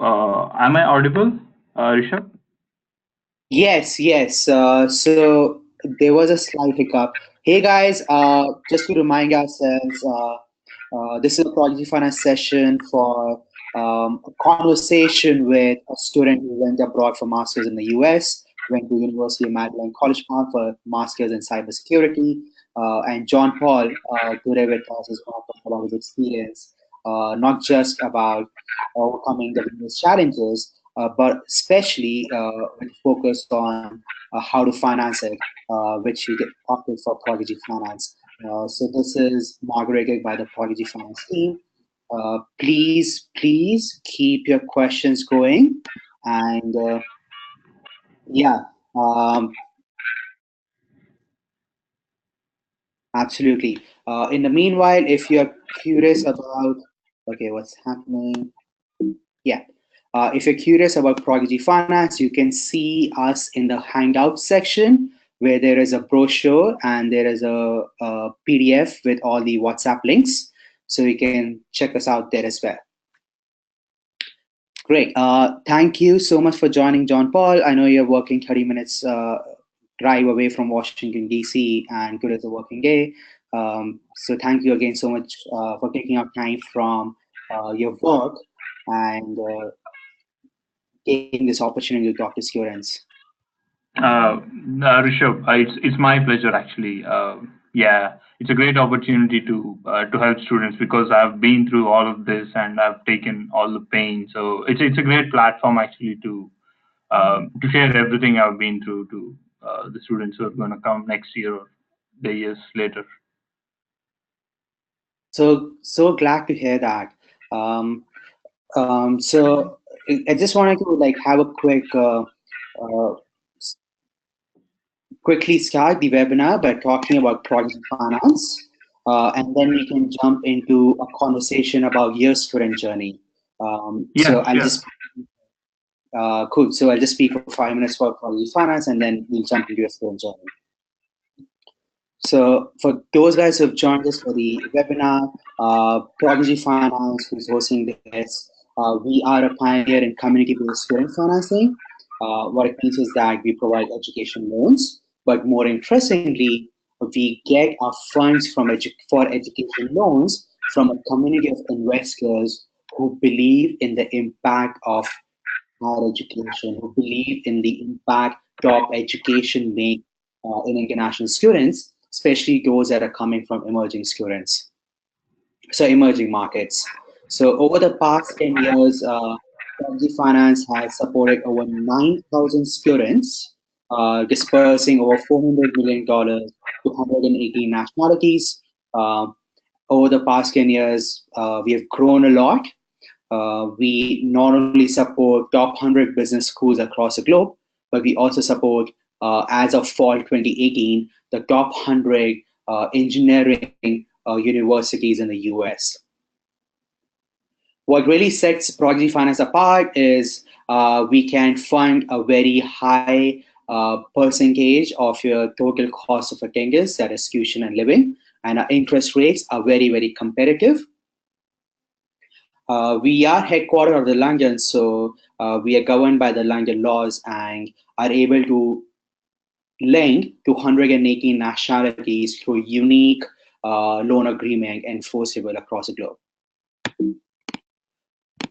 Am I audible, Rishabh? Yes, yes. So there was a slight hiccup. Hey guys, just to remind ourselves, this is a Prodigy Finance session for a conversation with a student who went abroad for masters in the US, went to University of Maryland College Park for masters in cybersecurity, and John Paul today with us is going to talk about his experience, not just about overcoming the business challenges, but especially with focus on how to finance it, which he opted for Prodigy Finance. So this is moderated by the Prodigy Finance team. Please keep your questions going, and yeah, um, absolutely. In the meanwhile, if you're curious about, okay, what's happening? Yeah. If you're curious about Prodigy Finance, you can see us in the Hangout section where there is a brochure and there is a PDF with all the WhatsApp links. So you can check us out there as well. Great. Thank you so much for joining, John Paul. I know you're working 30 minutes drive away from Washington, D.C., and today is a working day. So thank you again so much for taking out time from your work and taking this opportunity to talk to students. Rishabh, it's my pleasure actually. Yeah, it's a great opportunity to help students because I've been through all of this and I've taken all the pain. So it's a great platform actually to share everything I've been through to the students who are going to come next year or the years later. So glad to hear that. Um, so I just wanted to like have a uh, quickly start the webinar by talking about Prodigy Finance, and then we can jump into a conversation about your student journey. Yeah, So I'll sure. just cool. So I'll just speak for 5 minutes for Prodigy Finance, and then we'll jump into your student journey. So for those guys who have joined us for the webinar, Prodigy Finance, who's hosting this, we are a pioneer in community-based student financing. What it means is that we provide education loans, but more interestingly, we get our funds for education loans from a community of investors who believe in the impact of higher education, who believe in the impact top education make in international students, especially those that are coming from emerging students, so emerging markets. So over the past 10 years, Prodigy Finance has supported over 9,000 students, dispersing over $400 million to 118 nationalities. Uh, Over the past 10 years, we have grown a lot. We not only support top 100 business schools across the globe, but we also support, as of fall 2018, the top 100 engineering universities in the US. What really sets Prodigy Finance apart is we can fund a very high percentage of your total cost of attendance, that is tuition and living, and our interest rates are very, very competitive. We are headquartered out of the London, so we are governed by the London laws and are able to lend to 118 nationalities through unique loan agreement enforceable across the globe.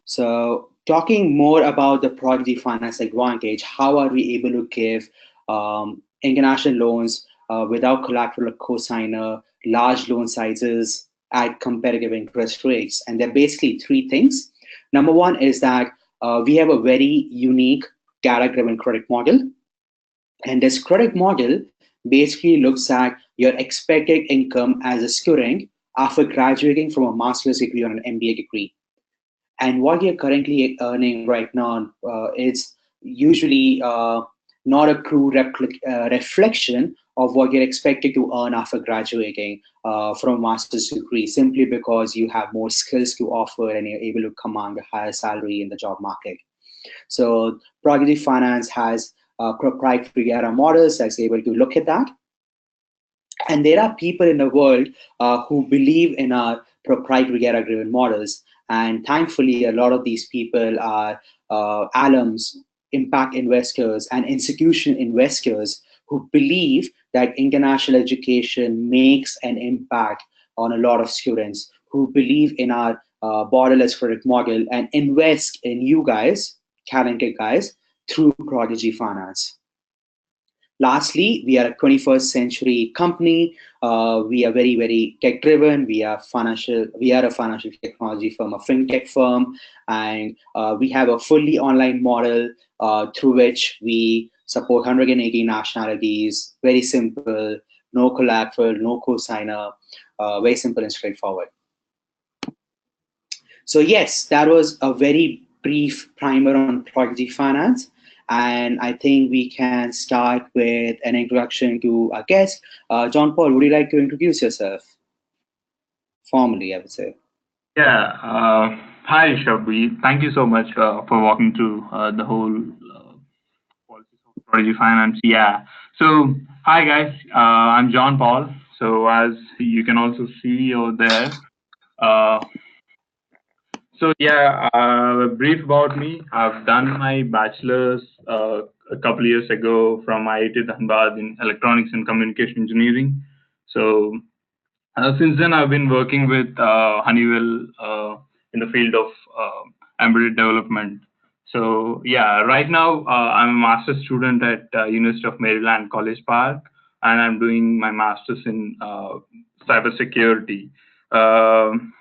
So, talking more about the Prodigy Finance advantage, how are we able to give international loans without collateral or cosigner, large loan sizes at competitive interest rates? And there are basically three things. Number one is that we have a very unique data-driven credit model. And this credit model basically looks at your expected income as a student after graduating from a master's degree or an MBA degree. And what you're currently earning right now is usually not a true reflection of what you're expected to earn after graduating from a master's degree, simply because you have more skills to offer and you're able to command a higher salary in the job market. So Prodigy Finance has proprietary data models that's able to look at that. And there are people in the world who believe in our proprietary data-driven models. And thankfully, a lot of these people are alums, impact investors, and institutional investors who believe that international education makes an impact on a lot of students, who believe in our borderless credit model and invest in you guys, talented guys, through Prodigy Finance. Lastly, we are a 21st century company. We are very, very tech driven. We are a financial technology firm, a fintech firm, and we have a fully online model through which we support 180 nationalities. Very simple, no collateral, no co-signer, very simple and straightforward. So yes, that was a very brief primer on Prodigy Finance. And I think we can start with an introduction to our guest. John Paul, would you like to introduce yourself formally, I would say? Yeah. Hi, Shabbi. Thank you so much for walking through the whole policies of Prodigy Finance. Yeah. So, hi guys. I'm John Paul. So, as you can also see over there, uh, a brief about me. I've done my bachelor's a couple years ago from IIT Dhanbad in electronics and communication engineering. So since then, I've been working with Honeywell in the field of embedded development. So yeah, right now I'm a master's student at University of Maryland College Park, and I'm doing my master's in cybersecurity. Um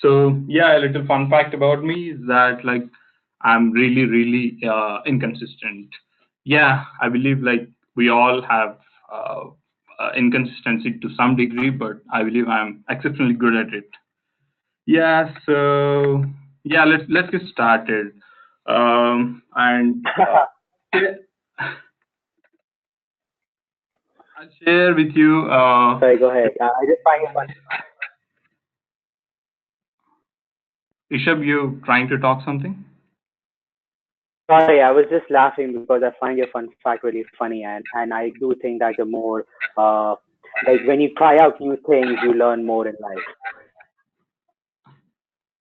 so yeah, a little fun fact about me is that like I'm really, really inconsistent. Yeah, I believe like we all have uh, inconsistency to some degree, but I believe I'm exceptionally good at it. Yeah, so yeah, let's get started. And yeah, I'll share with you. Sorry, go ahead. I just find it fun. Rishabh, you trying to talk something? Sorry, I was just laughing because I find your fun fact really funny, and I do think that the more, uh, like when you try out new things, you learn more in life.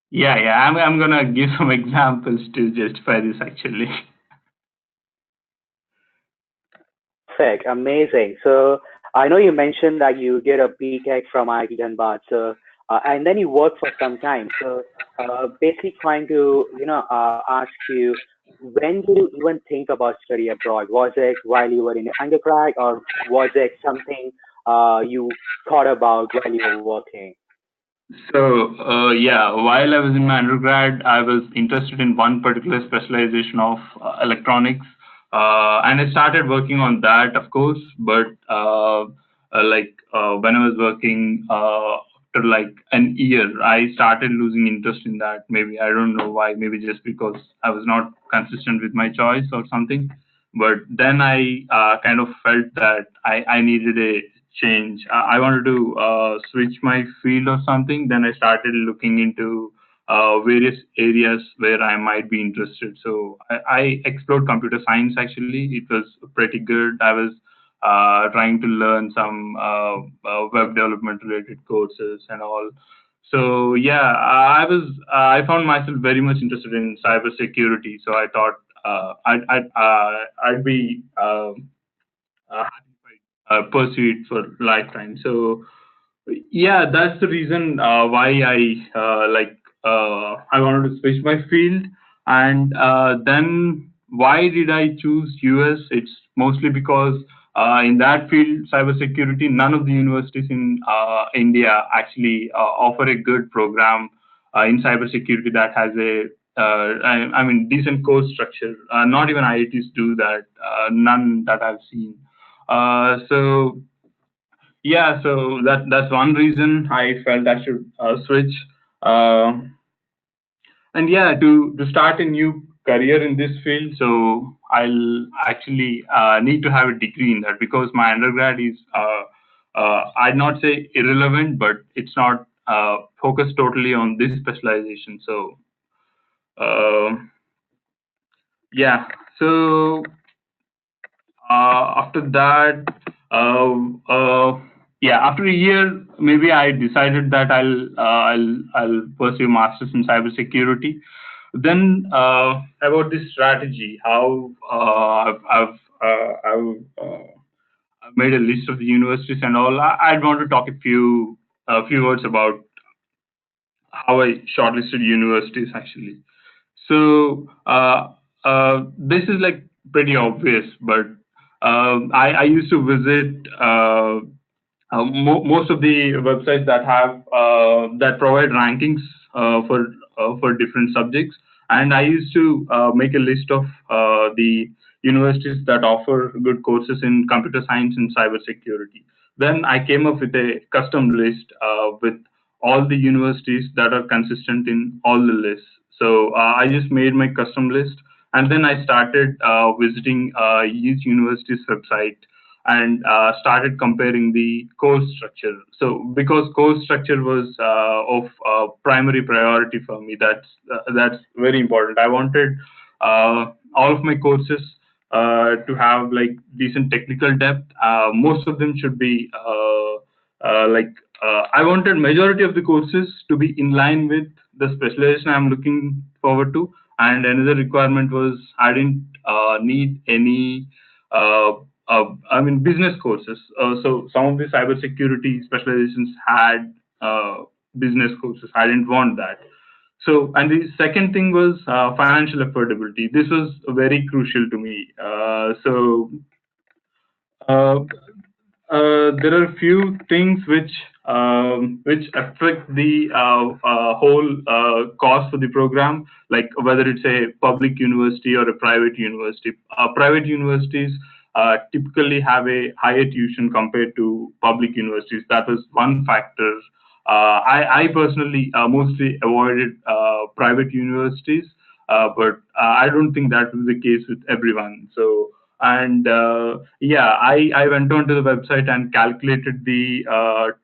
Yeah. I'm gonna give some examples to justify this actually. Perfect, amazing. So I know you mentioned that you did a BTech from IIT Dhanbad, so and then you worked for some time. So basically, trying to ask you, when did you even think about study abroad? Was it while you were in undergrad, or was it something you thought about while you were working? So, yeah, while I was in my undergrad, I was interested in one particular specialization of electronics, and I started working on that, of course. But when I was working after like an year, I started losing interest in that. Maybe I don't know why. Maybe just because I was not consistent with my choice or something. But then I kind of felt that I needed a change. I wanted to switch my field or something. Then I started looking into various areas where I might be interested. So I explored computer science actually. It was pretty good. I was trying to learn some web development related courses and all. So yeah, I found myself very much interested in cybersecurity. So I thought I'd be happy if I pursue it for lifetime. So yeah, that's the reason why I wanted to switch my field. And then why did I choose US? It's mostly because in that field, cybersecurity, none of the universities in India actually offer a good program in cybersecurity that has a I mean decent course structure. Not even IITs do that. None that I've seen. So yeah, so that's one reason I felt I should switch. Uh, and yeah, to start a new career in this field, so I'll actually need to have a degree in that because my undergrad is I'd not say irrelevant, but it's not focused totally on this specialization. So yeah, so after that. Uh, uh, yeah, after a year, maybe I decided that I'll pursue masters in cybersecurity. Then about this strategy, how I've made a list of the universities and all. I'd want to talk a few words about how I shortlisted universities actually. So this is like pretty obvious, but I used to visit most of the websites that have that provide rankings for different subjects, and I used to make a list of the universities that offer good courses in computer science and cybersecurity. Then I came up with a custom list with all the universities that are consistent in all the lists. So I just made my custom list, and then I started visiting each university's website and started comparing the course structure. So because course structure was of primary priority for me, that's very important. I wanted all of my courses to have like decent technical depth. Most of them should be like I wanted majority of the courses to be in line with the specialization I'm looking forward to. And another requirement was I didn't need any uh, I mean, business courses. So some of the cybersecurity specializations had business courses. I didn't want that. So, and the second thing was financial affordability. This was very crucial to me. Uh, there are a few things which affect the whole cost for the program, like whether it's a public university or a private university. Private universities typically have a higher tuition compared to public universities. That was one factor. I personally mostly avoided private universities, but I don't think that was the case with everyone. So and yeah, I went onto the website and calculated the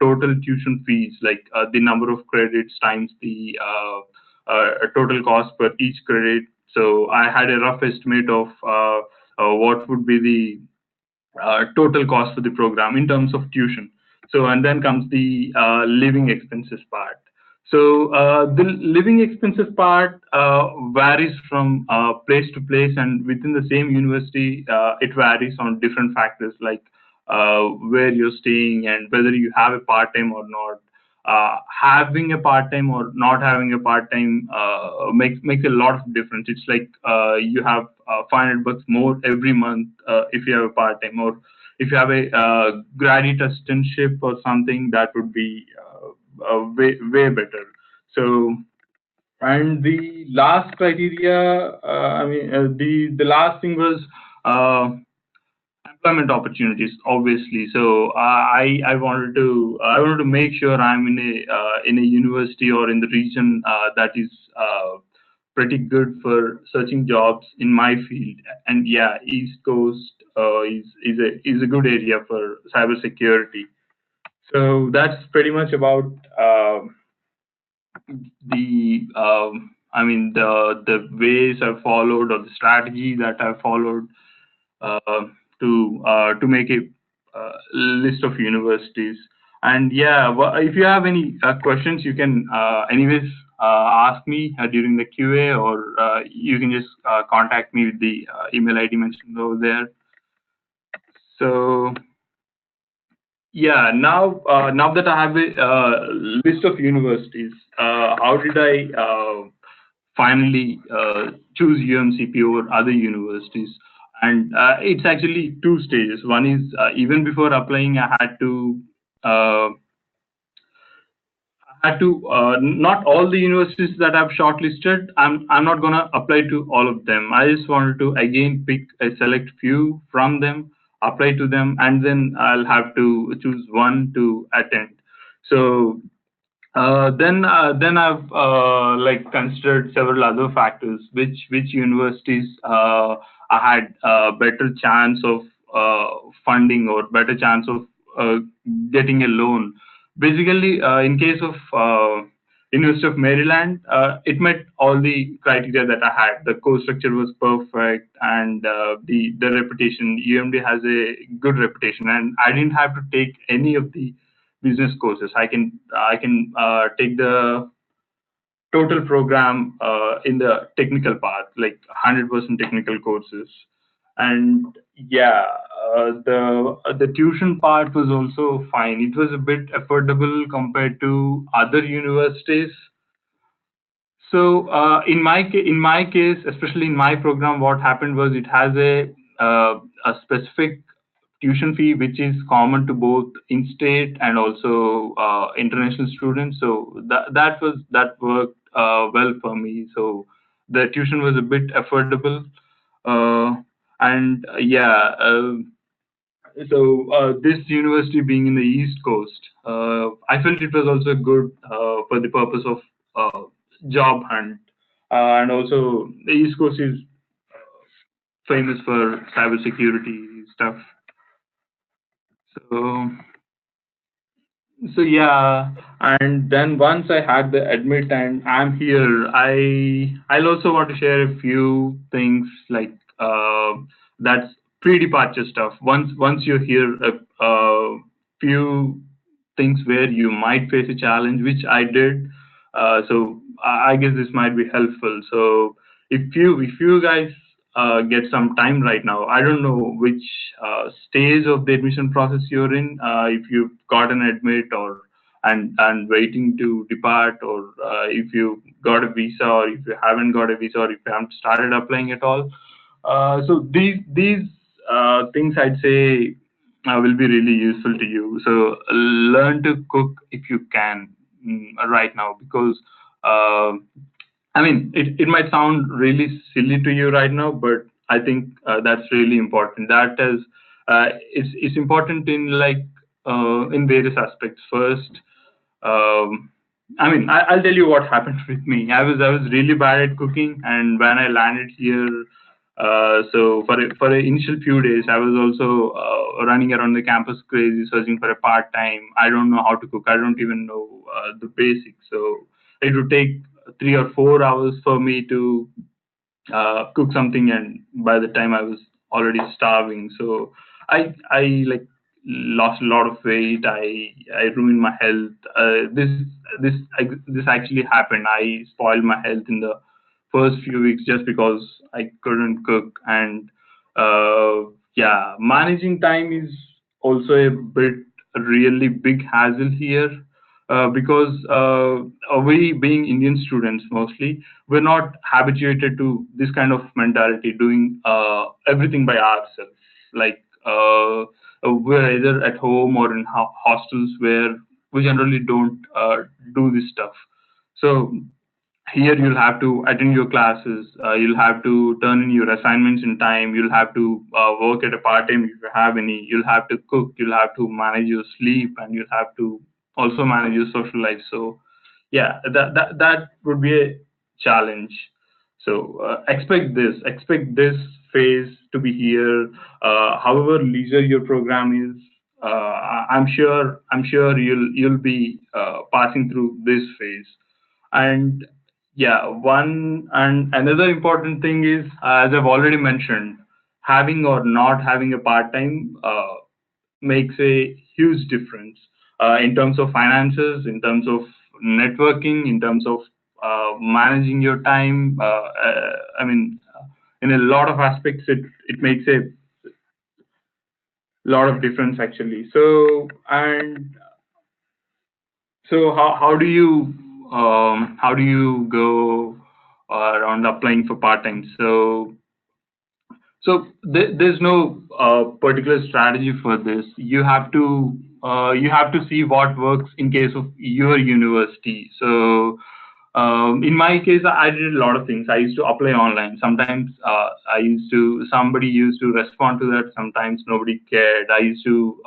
total tuition fees, like the number of credits times the total cost per each credit. So I had a rough estimate of what would be the total cost for the program in terms of tuition. So, and then comes the living expenses part. So, the living expenses part varies from place to place, and within the same university, it varies on different factors like where you're staying and whether you have a part time or not. Having a part time or not having a part time makes a lot of difference. It's like you have $500 more every month if you have a part time, or if you have a grad assistantship or something, that would be way better. So, and the last criteria, the last thing was uh, employment opportunities, obviously. So I wanted to make sure I'm in a university or in the region that is pretty good for searching jobs in my field. And yeah, East Coast is a good area for cybersecurity. So that's pretty much about the ways I followed, or the strategy that I followed uh, to make a list of universities. And yeah, well, if you have any questions, you can anyways ask me during the QA, or you can just contact me with the email ID mentioned over there. So yeah, now that I have a list of universities, how did I finally choose UMCP over other universities? And it's actually two stages. One is even before applying, uh, I had to not all the universities that I've shortlisted. I'm not gonna apply to all of them. I just wanted to again pick a select few from them, apply to them, and then I'll have to choose one to attend. So then I've like considered several other factors, which universities I had better chance of funding, or better chance of uh, getting a loan. Basically, in case of University of Maryland, it met all the criteria that I had. The course structure was perfect, and the reputation. UMD has a good reputation, and I didn't have to take any of the business courses. I can take the total program in the technical part, like 100% technical courses. And yeah, the tuition part was also fine. It was a bit affordable compared to other universities. So in my case, especially in my program, what happened was it has a specific tuition fee which is common to both in-state and also international students. So that worked well for me. So the tuition was a bit affordable, and yeah. So this university being in the East Coast, I felt it was also good for the purpose of job hunt, and also the East Coast is famous for cybersecurity stuff. So yeah, and then once I had the admit and I'm here, I'll also want to share a few things like that's pre-departure stuff. Once you hear a few things where you might face a challenge, which I did. So I guess this might be helpful. So if you guys get some time right now, I don't know which stage of the admission process you're in. If you've got an admit or and waiting to depart, or if you got a visa, or if you haven't got a visa, or if you haven't started applying at all. So these things I'd say will be really useful to you. So learn to cook if you can right now, because uh, I mean it might sound really silly to you right now, but I think that's really important. That is, it's important in like in various aspects. First, um, I mean, I'll tell you what happened with me. I was really bad at cooking, and when I landed here, so for a initial few days, I was also running around the campus crazy, searching for a part time. I don't know how to cook. I don't even know the basics. So it would take 3 or 4 hours for me to cook something, and by the time I was already starving. So I like lost a lot of weight. I ruined my health. This actually happened. I spoiled my health in the first few weeks just because I couldn't cook. And yeah, managing time is also a bit a really big hassle here, because we being Indian students mostly, we're not habituated to this kind of mentality, doing everything by ourselves. Like we're either at home or in hostels where we generally don't do this stuff. So here you'll have to attend your classes, you'll have to turn in your assignments in time, you'll have to work at a part time if you have any, you'll have to cook, you'll have to manage your sleep, and you'll have to also manage your social life. So yeah, that would be a challenge. So expect this phase to be here. However leisure your program is, I'm sure you'll be passing through this phase. And yeah, one and another important thing is, as I've already mentioned, having or not having a part time makes a huge difference in terms of finances, in terms of networking, in terms of managing your time. I mean, in a lot of aspects, it makes a lot of difference actually. So and so how do you go around applying for part time? So there's no particular strategy for this. You have to see what works in case of your university. So in my case, I did a lot of things. I used to apply online. Sometimes somebody used to respond to that. Sometimes nobody cared. I used to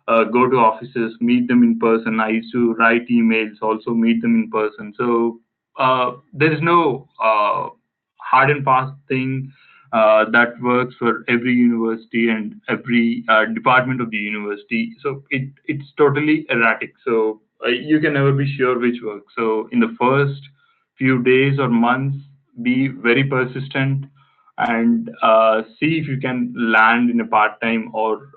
go to offices, meet them in person. I used to write emails, also meet them in person. So there is no hard and fast thing that works for every university and every department of the university. So it's totally erratic. So you can never be sure which works. So in the first few days or months, be very persistent and see if you can land in a part time, or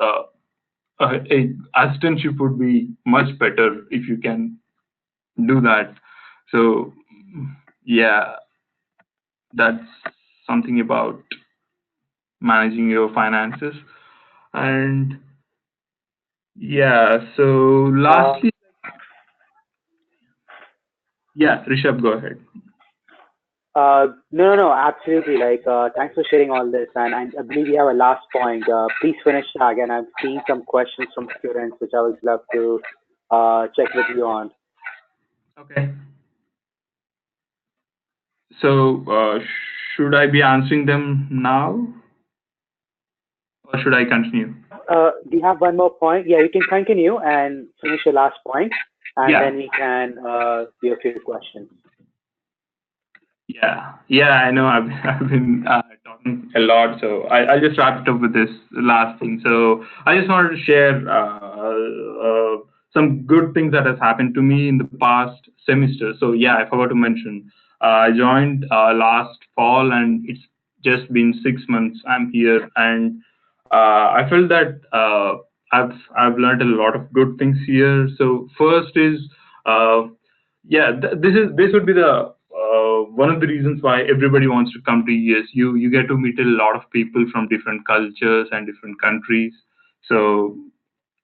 a assistantship would be much better if you can do that. So yeah, that's something about managing your finances. And yeah, so Uh, lastly, yeah, Rishabh, go ahead. no, no, no, absolutely. Thanks for sharing all this. And I believe you have a last point. Please finish that. Again, I'm seeing some questions from students, which I would love to check with you on. Okay. So should I be answering them now or should I continue? Do you have one more point? Yeah, you can continue and finish your last point, and Yeah. then we can do a few questions. Yeah, I know. I've been talking a lot, so I'll just wrap it up with this last thing. So I just wanted to share some good things that has happened to me in the past semester. So yeah, I forgot to mention. I joined last fall, and it's just been 6 months. I'm here, and I felt that I've learned a lot of good things here. So first is uh, yeah, this would be the one of the reasons why everybody wants to come to US. You get to meet a lot of people from different cultures and different countries. So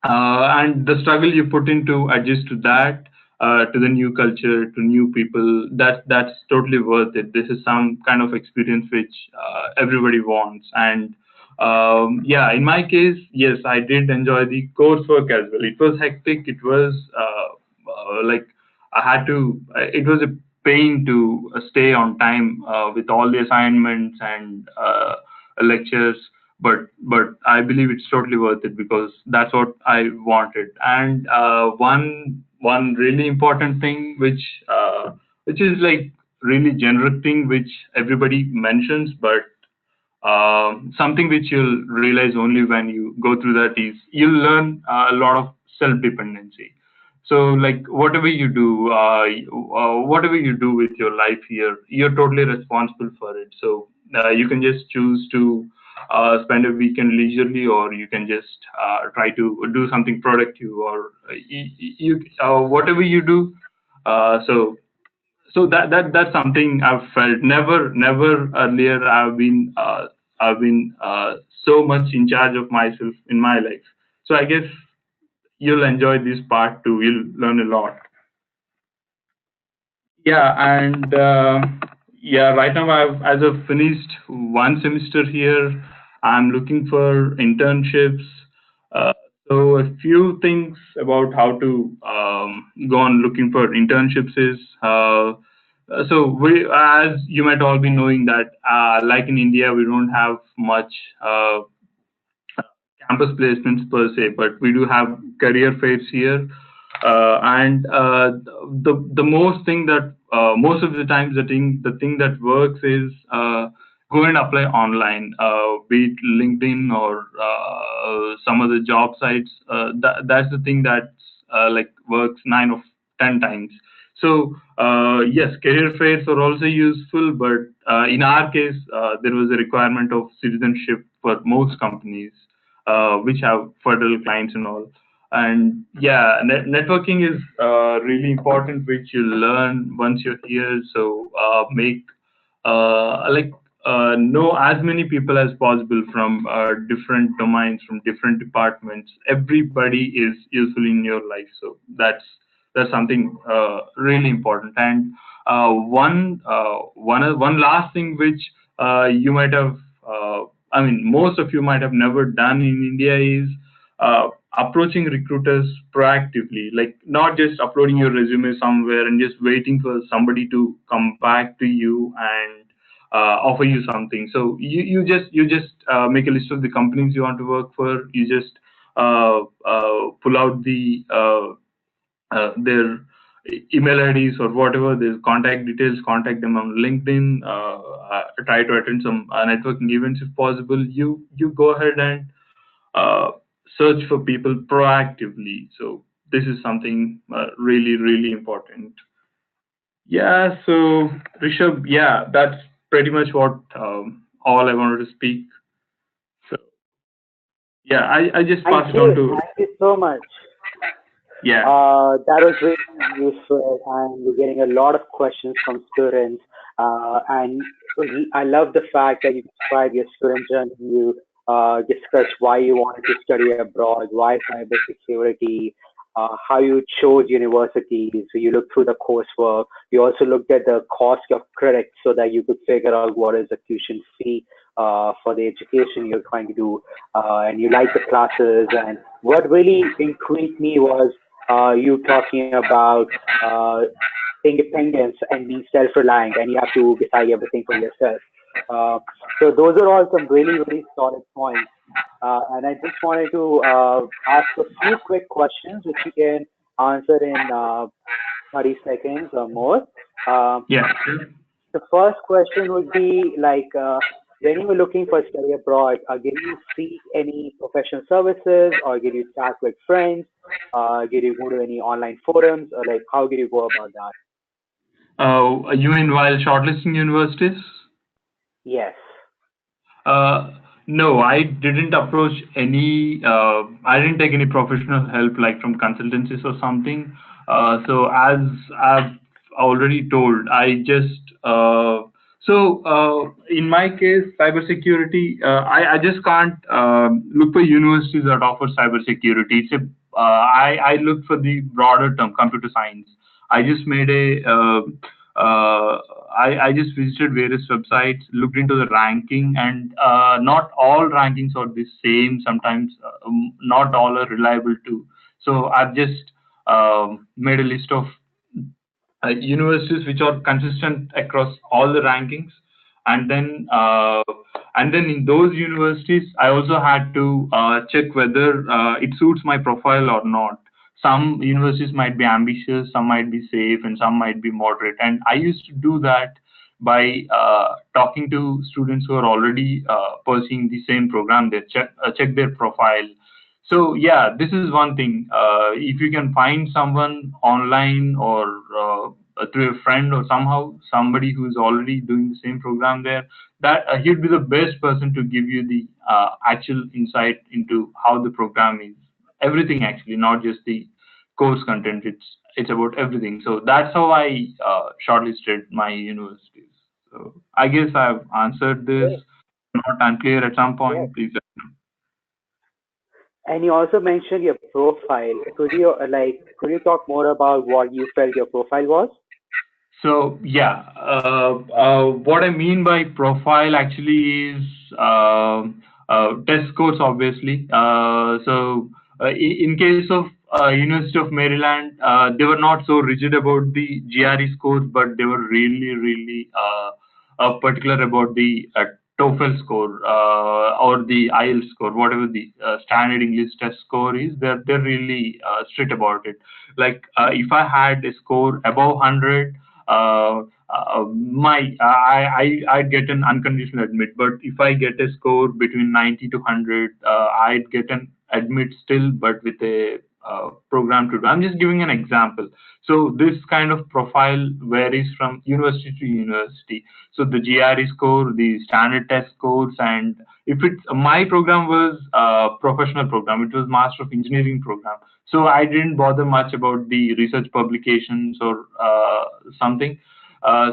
and the struggle you put in to adjust to that, to the new culture, to new people, that's totally worth it. This is some kind of experience which everybody wants. And yeah, in my case, yes, I did enjoy the coursework as well. It was hectic. It was like I had to. It was a pain to stay on time with all the assignments and lectures, but I believe it's totally worth it because that's what I wanted. And one really important thing, which is like really generic thing, which everybody mentions, but something which you'll realize only when you go through that is you'll learn a lot of self dependency. So like whatever you do with your life here, you're totally responsible for it. So you can just choose to spend a weekend leisurely, or you can just try to do something productive, or whatever you do. So that's something I've felt. Never earlier I've been so much in charge of myself in my life. So I guess you'll enjoy this part too. You'll learn a lot. Yeah, and yeah, right now as I've finished one semester here, I'm looking for internships. Uh, so a few things about how to go on looking for internships is so we, as you might all be knowing that like in India, we don't have much uh, campus placements per se, but we do have career fairs here. And the most thing that most of the times the thing that works is go and apply online, be it LinkedIn or some other job sites. That's the thing that like works 9 of 10 times. So yes, career fairs are also useful, but in our case, there was a requirement of citizenship for most companies which have federal clients and all. And yeah, networking is really important, which you learn once you're here. So make like know as many people as possible from different domains, from different departments. Everybody is useful in your life, so that's something really important. And one last thing which you might have, I mean, most of you might have never done in India is approaching recruiters proactively, like not just uploading your resume somewhere and just waiting for somebody to come back to you and offer you something. So you just make a list of the companies you want to work for. You just pull out their email IDs or whatever, their contact details, contact them on LinkedIn, try to attend some networking events if possible. You go ahead and uh, search for people proactively. So this is something really important. Yeah. So Rishabh, yeah, that's pretty much what all I wanted to speak. So Yeah, I just pass it on to. Thank you so much. Yeah. That was really useful, and we're getting a lot of questions from students. And I love the fact that you described your student journey. You discussed why you wanted to study abroad, why cybersecurity, how you chose universities. So you looked through the coursework. You also looked at the cost of credits so that you could figure out what is the tuition fee for the education you're trying to do, and you like the classes. And what really intrigued me was you talking about uh, independence and being self-reliant, and you have to decide everything for yourself. Uh, so those are all some really, really solid points. And I just wanted to ask a few quick questions, which you can answer in 30 seconds or more. Um, Yeah. the first question would be like, when you were looking for study abroad, did you seek any professional services or did you chat with friends? Did you go to any online forums, or like how did you go about that? You mean while shortlisting universities? Yes. Uh, no, I didn't approach any. I didn't take any professional help like from consultancies or something. So as I've already told, I just in my case, cybersecurity. I just can't look for universities that offer cybersecurity. I look for the broader term, computer science. I just made a I just visited various websites, looked into the ranking, and not all rankings are the same. Sometimes not all are reliable too. So I've just made a list of universities which are consistent across all the rankings, and then in those universities I also had to check whether it suits my profile or not. Some universities might be ambitious, some might be safe, and some might be moderate, and I used to do that by talking to students who are already pursuing the same program. They check their profile. So yeah, this is one thing. If you can find someone online or through a friend or somehow somebody who's already doing the same program there, that he'd be the best person to give you the actual insight into how the program is. Everything actually, not just the course content. It's about everything. So that's how I shortlisted my universities. So I guess I've answered this. Great. Not unclear at some Yes. point, please. And you also mentioned your profile. Could you could you talk more about what you felt your profile was? So yeah, what I mean by profile actually is test scores, obviously. In case of University of Maryland, they were not so rigid about the GRE scores, but they were really, really particular about the TOEFL score or the IELTS score, whatever the standard English test score is. They're really strict about it. Like if I had a score above 100, I'd get an unconditional admit. But if I get a score between 90 to 100, I'd get an admit still, but with a program to do. I'm just giving an example. So this kind of profile varies from university to university. So the GRE score, the standard test scores, and if it's my program was a professional program, it was Master of Engineering program. So I didn't bother much about the research publications or something. Yeah,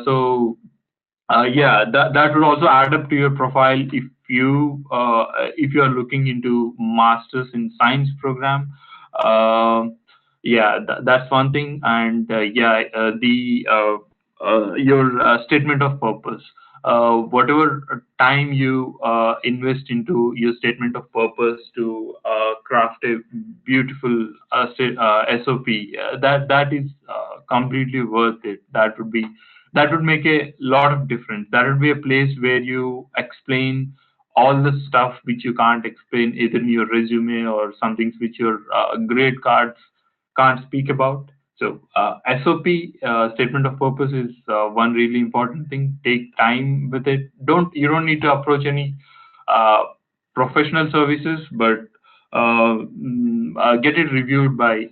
that would also add up to your profile if you are looking into masters in science program. Yeah, that's one thing, and yeah, the your statement of purpose. Whatever time you invest into your statement of purpose to craft a beautiful SOP, that is completely worth it. That would make a lot of difference. That would be a place where you explain all the stuff which you can't explain either in your resume or some things which your grade cards can't speak about. So SOP, statement of purpose, is one really important thing. Take time with it. You don't need to approach any uh, professional services, but get it reviewed by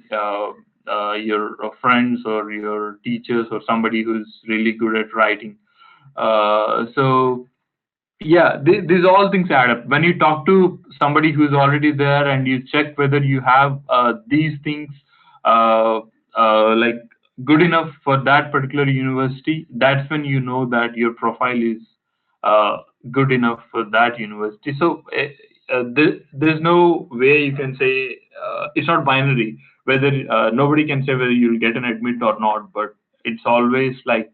your friends or your teachers or somebody who's really good at writing. So Yeah, these all things add up. When you talk to somebody who's already there and you check whether you have these things uh, like good enough for that particular university, that's when you know that your profile is uh, good enough for that university. So there's no way you can say it's not binary. Whether nobody can say whether you'll get an admit or not, but it's always like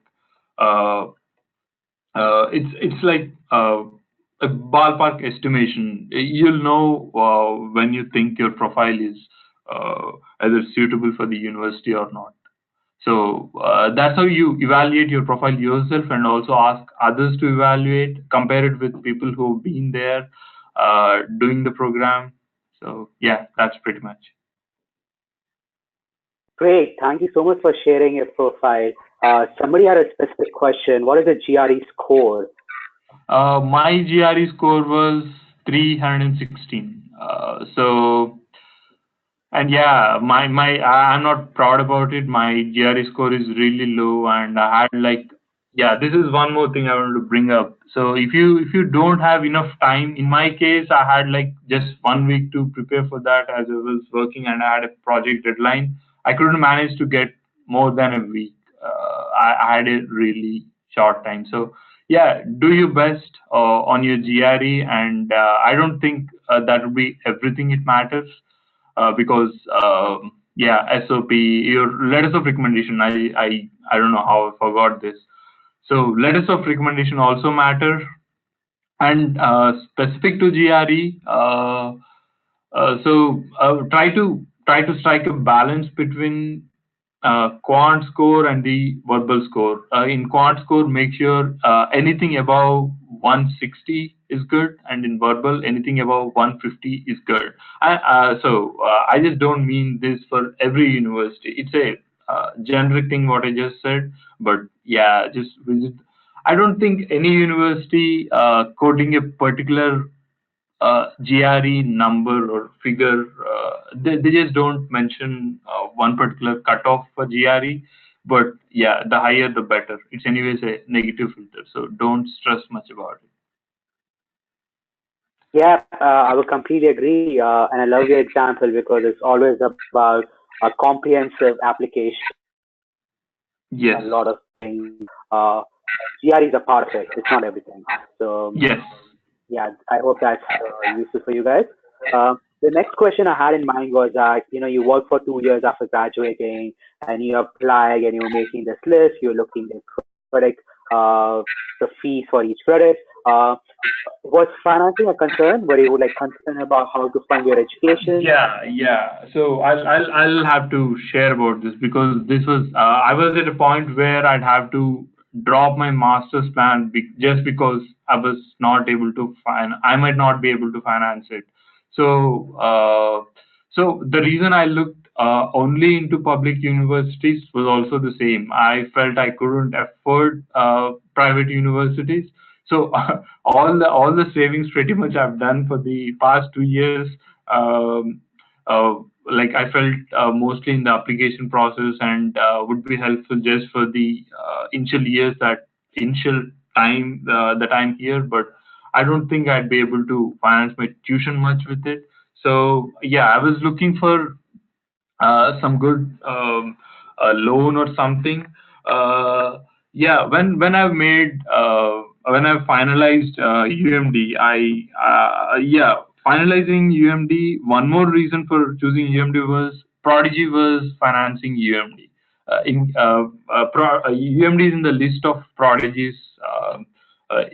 uh, it's like a ballpark estimation. You'll know when you think your profile is uh, either suitable for the university or not. So that's how you evaluate your profile yourself, and also ask others to evaluate, compare it with people who've been there doing the program. So yeah, that's pretty much. Great. Thank you so much for sharing your profile. Somebody had a specific question. What is the GRE score? My GRE score was 316. And yeah, I'm not proud about it. My GRE score is really low, and I had like, yeah, this is one more thing I wanted to bring up. So if you don't have enough time, in my case, I had like just 1 week to prepare for that, as I was working and I had a project deadline. I couldn't manage to get more than a week. I had a really short time. So yeah, do your best on your GRE, and I don't think that would be everything it matters because yeah, SOP, your letters of recommendation. I don't know how I forgot this. So letters of recommendation also matter, and specific to GRE. Try to strike a balance between quant score and the verbal score. In quant score, make sure anything above 160 is good, and in verbal, anything above 150 is good. I just don't mean this for every university. It's a generic thing what I just said, but yeah, just visit. I don't think any university quoting a particular GRE number or figure. They just don't mention one particular cutoff for GRE. But yeah, the higher the better. It's anyways a negative filter, so don't stress much about it. Yeah, I would completely agree. And I love your example because it's always about a comprehensive application and a lot of things. Yes. Uh, GRE is a part of it. It's not everything. So Yes. yeah, I hope that's useful for you guys. The next question I had in mind was that you worked for 2 years after graduating, and you applied, and you were making this list. You're looking at credit, the fees for each credit. Uh, was financing a concern? Were you like concerned about how to fund your education? Yeah, yeah. So I'll have to share about this because this was I was at a point where I'd have to drop my master's plan just because I was not able to I might not be able to finance it. So the reason I looked only into public universities was also the same. I felt I couldn't afford private universities. So all the savings pretty much I've done for the past 2 years. Um, like I felt mostly in the application process, and would be helpful just for the initial years, that initial time that I'm here. But I don't think I'd be able to finance my tuition much with it. So yeah, I was looking for some good loan or something. Yeah, when I've finalized UMD, yeah, finalizing UMD. One more reason for choosing UMD was Prodigy was financing UMD. UMD is in the list of Prodigy's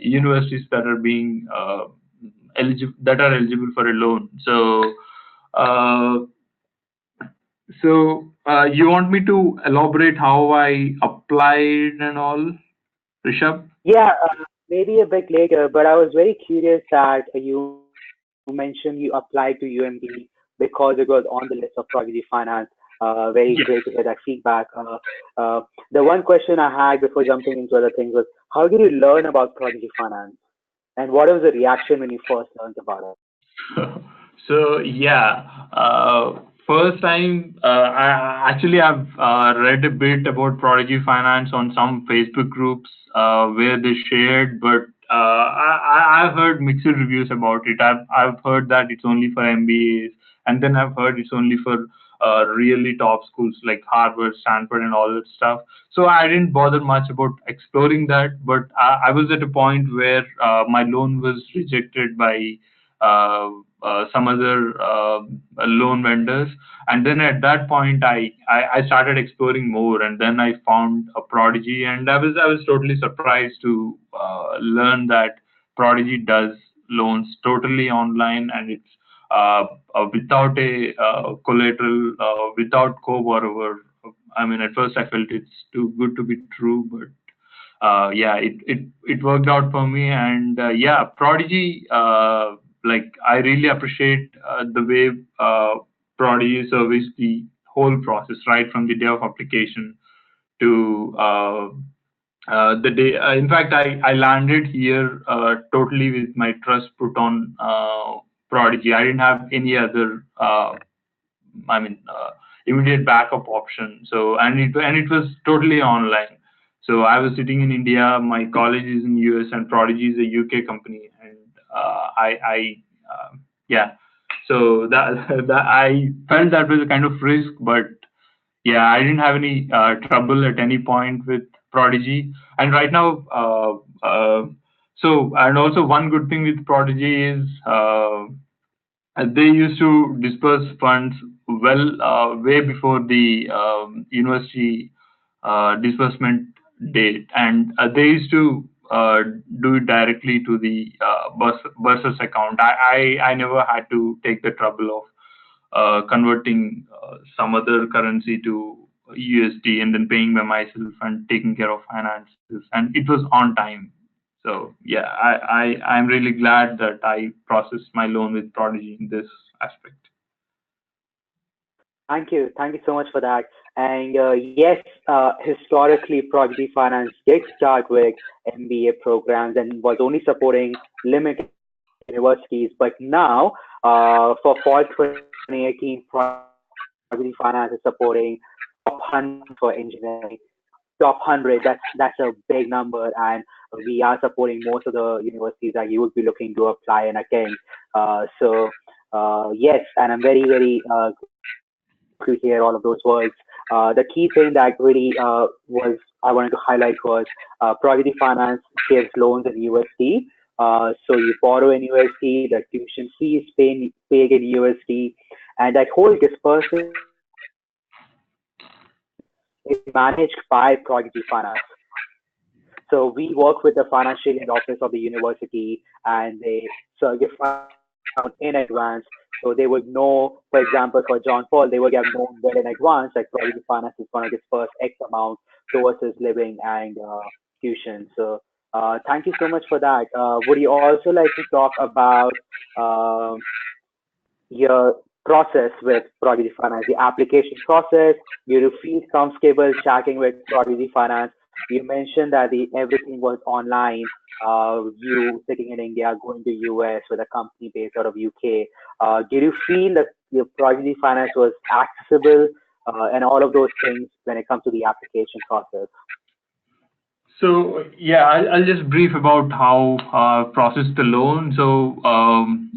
universities that are being eligible for a loan. Uh, you want me to elaborate how I applied and all, Rishabh? Yeah, maybe a bit later, but I was very curious that you mentioned you applied to UMD because it was on the list of Prodigy Finance. Very great to Yes. hear that feedback. The one question I had before jumping into other things was, how did you learn about Prodigy Finance, and what was the reaction when you first learned about it? So yeah, first time I've read a bit about Prodigy Finance on some Facebook groups where they shared, but I've heard mixed reviews about it. I've heard that it's only for MBAs, and then I've heard it's only for really top schools like Harvard, Stanford, and all that stuff. So I didn't bother much about exploring that. But I was at a point where my loan was rejected by uh, some other loan vendors, and then at that point I started exploring more, and then I found a Prodigy, and I was totally surprised to learn that Prodigy does loans totally online, and it's without a collateral, without co-borrower. I mean, at first I felt it's too good to be true, but yeah, it worked out for me, and yeah, Prodigy. Like I really appreciate the way Prodigy service the whole process, right from the day of application to the day. In fact, I landed here totally with my trust put on Prodigy. I didn't have any other I mean, immediate backup option. So and it was totally online. So I was sitting in India. My college is in US, and Prodigy is a UK company, and yeah. So that that I felt that was a kind of risk, but yeah, I didn't have any trouble at any point with Prodigy. And right now, and also one good thing with Prodigy is they used to disperse funds well way before the university disbursement date, and they used to do it directly to the bursar's account. I never had to take the trouble of converting some other currency to USD and then paying by myself and taking care of finances, and it was on time. So yeah, I'm really glad that I processed my loan with Prodigy in this aspect. Thank you so much for that. And yes, historically, Prodigy Finance did start with MBA programs and was only supporting limited universities. But now, for fall 2018, Prodigy Finance is supporting top 100 for engineering. Top 100, that's a big number, and we are supporting most of the universities that you would be looking to apply and attend. Yes, and I'm very, very grateful to hear all of those words. The key thing that really was I wanted to highlight was Prodigy Finance gives loans in USD. So you borrow in USD, the tuition fee is paid in USD, and that whole disbursement is managed by Prodigy Finance. So we work with the financial aid office of the university, and they give funds out in advance. So they would know, for example, for John Paul, they would have known well in advance that Prodigy Finance is going to disperse X amount towards his living and tuition. So thank you so much for that. Would you also like to talk about um your process with Prodigy Finance, the application process? You feel comfortable chatting with Prodigy Finance? You mentioned that everything was online. You sitting in India, going to US with a company based out of UK. Did you feel that your Prodigy Finance was accessible and all of those things when it comes to the application process? So yeah, I'll just brief about how process the loan. So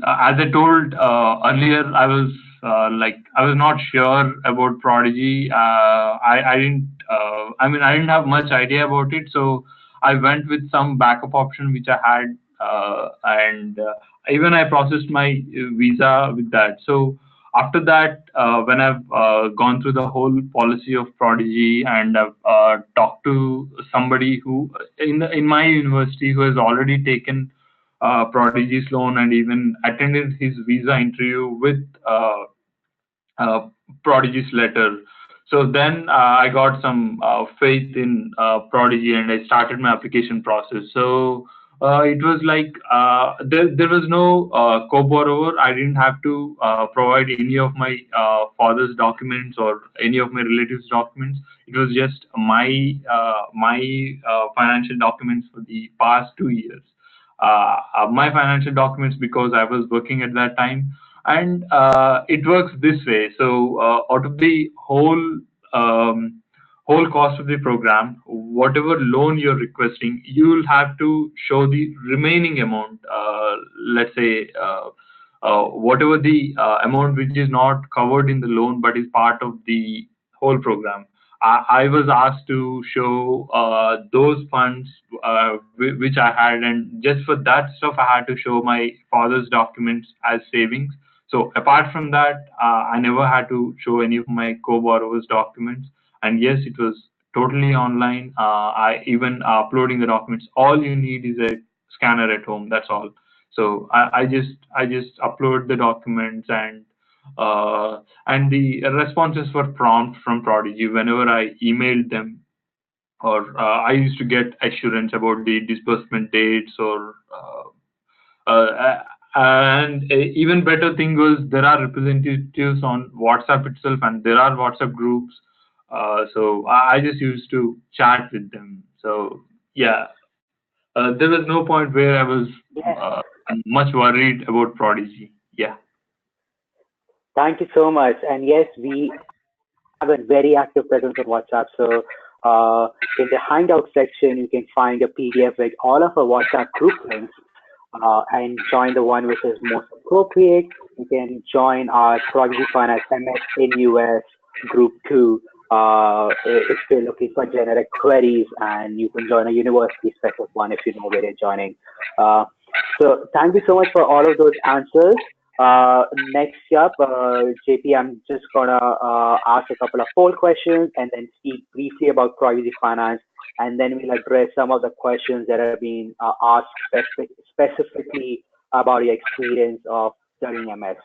as I told earlier, I was not sure about Prodigy. I didn't. I mean, I didn't have much idea about it. So I went with some backup option which I had, and even I processed my visa with that. So after that, when I've gone through the whole policy of Prodigy, and I've talked to somebody who in my university who has already taken Prodigy's loan and even attended his visa interview with uh, Prodigy's letter. So then I got some faith in Prodigy, and I started my application process. So it was like there was no co-borrower. I didn't have to provide any of my father's documents or any of my relatives' documents. It was just my financial documents for the past 2 years. My financial documents because I was working at that time, and it works this way. So out of the whole um, whole cost of the program, whatever loan you're requesting, you'll have to show the remaining amount. Let's say whatever the amount which is not covered in the loan but is part of the whole program. I was asked to show those funds which I had, and just for that stuff, I had to show my father's documents as savings. So apart from that, I never had to show any of my co-borrowers' documents. And yes, it was totally online. I even uploading the documents. All you need is a scanner at home. That's all. So I just upload the documents, and the responses were prompt from Prodigy whenever I emailed them, or I used to get assurance about the disbursement dates, or and even better thing was there are representatives on WhatsApp itself, and there are WhatsApp groups. So I just used to chat with them. So yeah, there was no point where I was Yes. uh, much worried about Prodigy. Yeah. Thank you so much. And yes, we have a very active presence on WhatsApp. So in the Hangout section, you can find a PDF with all of our WhatsApp group links, and join the one which is most appropriate. You can join our Prodigy Finance MS in US group 2 if you're looking for generic queries, and you can join a university specific one if you know where you're joining. Uh, so thank you so much for all of those answers. Next up, JP, I'm just gonna ask a couple of poll questions and then speak briefly about Prodigy Finance, and then we'll address some of the questions that are being asked specifically about your experience of studying MS.